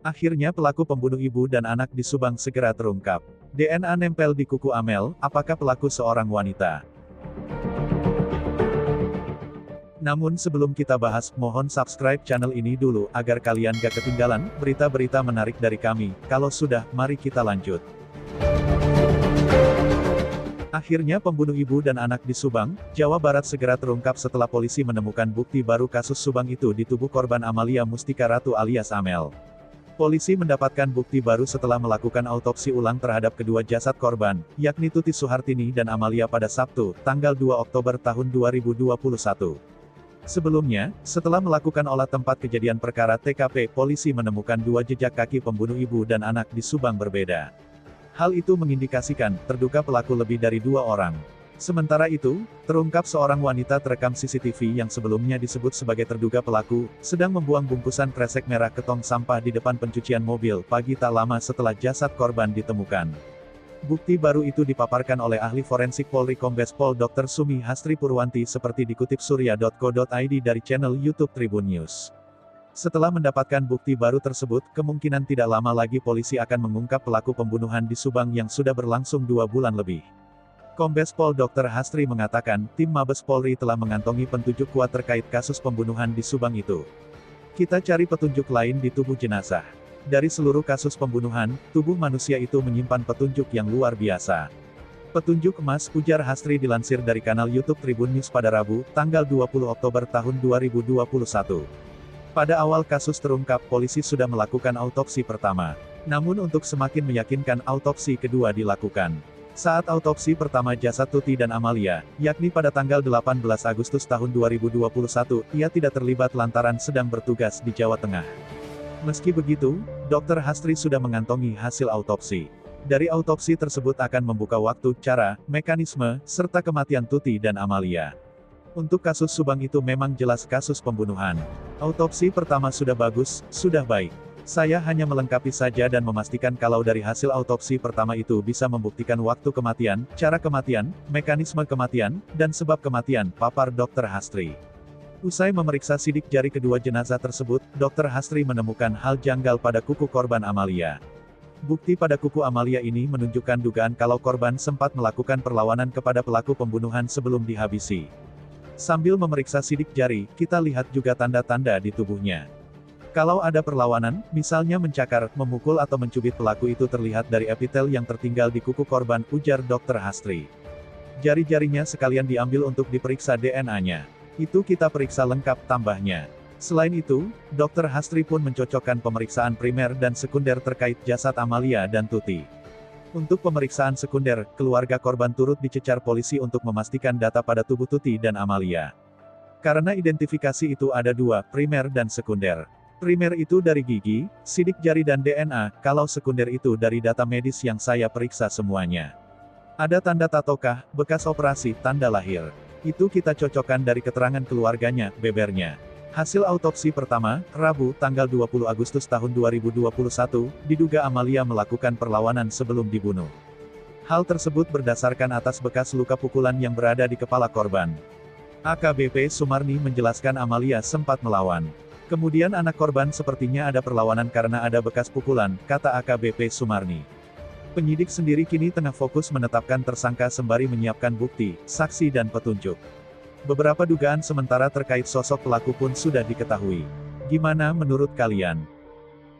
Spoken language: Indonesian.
Akhirnya pelaku pembunuh ibu dan anak di Subang segera terungkap. DNA nempel di kuku Amel, apakah pelaku seorang wanita? Namun sebelum kita bahas, mohon subscribe channel ini dulu, agar kalian gak ketinggalan berita-berita menarik dari kami. Kalau sudah, mari kita lanjut. Akhirnya pembunuh ibu dan anak di Subang, Jawa Barat segera terungkap setelah polisi menemukan bukti baru kasus Subang itu di tubuh korban Amalia Mustika Ratu alias Amel. Polisi mendapatkan bukti baru setelah melakukan autopsi ulang terhadap kedua jasad korban, yakni Tuti Suhartini dan Amalia pada Sabtu, tanggal 2 Oktober tahun 2021. Sebelumnya, setelah melakukan olah tempat kejadian perkara TKP, polisi menemukan dua jejak kaki pembunuh ibu dan anak di Subang berbeda. Hal itu mengindikasikan, terduga pelaku lebih dari 2 orang. Sementara itu, terungkap seorang wanita terekam CCTV yang sebelumnya disebut sebagai terduga pelaku, sedang membuang bungkusan kresek merah ke tong sampah di depan pencucian mobil pagi tak lama setelah jasad korban ditemukan. Bukti baru itu dipaparkan oleh ahli forensik Polri Kombes Pol Dr. Sumi Hastri Purwanti seperti dikutip surya.co.id dari channel YouTube Tribun News. Setelah mendapatkan bukti baru tersebut, kemungkinan tidak lama lagi polisi akan mengungkap pelaku pembunuhan di Subang yang sudah berlangsung 2 bulan lebih. Kombes Pol Dr. Hastri mengatakan, tim Mabes Polri telah mengantongi petunjuk kuat terkait kasus pembunuhan di Subang itu. Kita cari petunjuk lain di tubuh jenazah. Dari seluruh kasus pembunuhan, tubuh manusia itu menyimpan petunjuk yang luar biasa. Petunjuk emas, ujar Hastri dilansir dari kanal YouTube Tribun News pada Rabu, tanggal 20 Oktober tahun 2021. Pada awal kasus terungkap, polisi sudah melakukan autopsi pertama. Namun untuk semakin meyakinkan, autopsi kedua dilakukan. Saat autopsi pertama jasad Tuti dan Amalia, yakni pada tanggal 18 Agustus tahun 2021, ia tidak terlibat lantaran sedang bertugas di Jawa Tengah. Meski begitu, Dr. Hastri sudah mengantongi hasil autopsi. Dari autopsi tersebut akan membuka waktu, cara, mekanisme, serta kematian Tuti dan Amalia. Untuk kasus Subang itu memang jelas kasus pembunuhan. Autopsi pertama sudah bagus, sudah baik. Saya hanya melengkapi saja dan memastikan kalau dari hasil autopsi pertama itu bisa membuktikan waktu kematian, cara kematian, mekanisme kematian, dan sebab kematian, papar Dr. Hastri. Usai memeriksa sidik jari kedua jenazah tersebut, Dr. Hastri menemukan hal janggal pada kuku korban Amalia. Bukti pada kuku Amalia ini menunjukkan dugaan kalau korban sempat melakukan perlawanan kepada pelaku pembunuhan sebelum dihabisi. Sambil memeriksa sidik jari, kita lihat juga tanda-tanda di tubuhnya. Kalau ada perlawanan, misalnya mencakar, memukul atau mencubit pelaku itu terlihat dari epitel yang tertinggal di kuku korban, ujar Dr. Hastri. Jari-jarinya sekalian diambil untuk diperiksa DNA-nya. Itu kita periksa lengkap, tambahnya. Selain itu, Dr. Hastri pun mencocokkan pemeriksaan primer dan sekunder terkait jasad Amalia dan Tuti. Untuk pemeriksaan sekunder, keluarga korban turut dicecar polisi untuk memastikan data pada tubuh Tuti dan Amalia. Karena identifikasi itu ada 2, primer dan sekunder. Primer itu dari gigi, sidik jari dan DNA, kalau sekunder itu dari data medis yang saya periksa semuanya. Ada tanda tatokah, bekas operasi, tanda lahir. Itu kita cocokkan dari keterangan keluarganya, bebernya. Hasil autopsi pertama, Rabu, tanggal 20 Agustus tahun 2021, diduga Amalia melakukan perlawanan sebelum dibunuh. Hal tersebut berdasarkan atas bekas luka pukulan yang berada di kepala korban. AKBP Sumarni menjelaskan Amalia sempat melawan. Kemudian anak korban sepertinya ada perlawanan karena ada bekas pukulan, kata AKBP Sumarni. Penyidik sendiri kini tengah fokus menetapkan tersangka sembari menyiapkan bukti, saksi dan petunjuk. Beberapa dugaan sementara terkait sosok pelaku pun sudah diketahui. Gimana menurut kalian?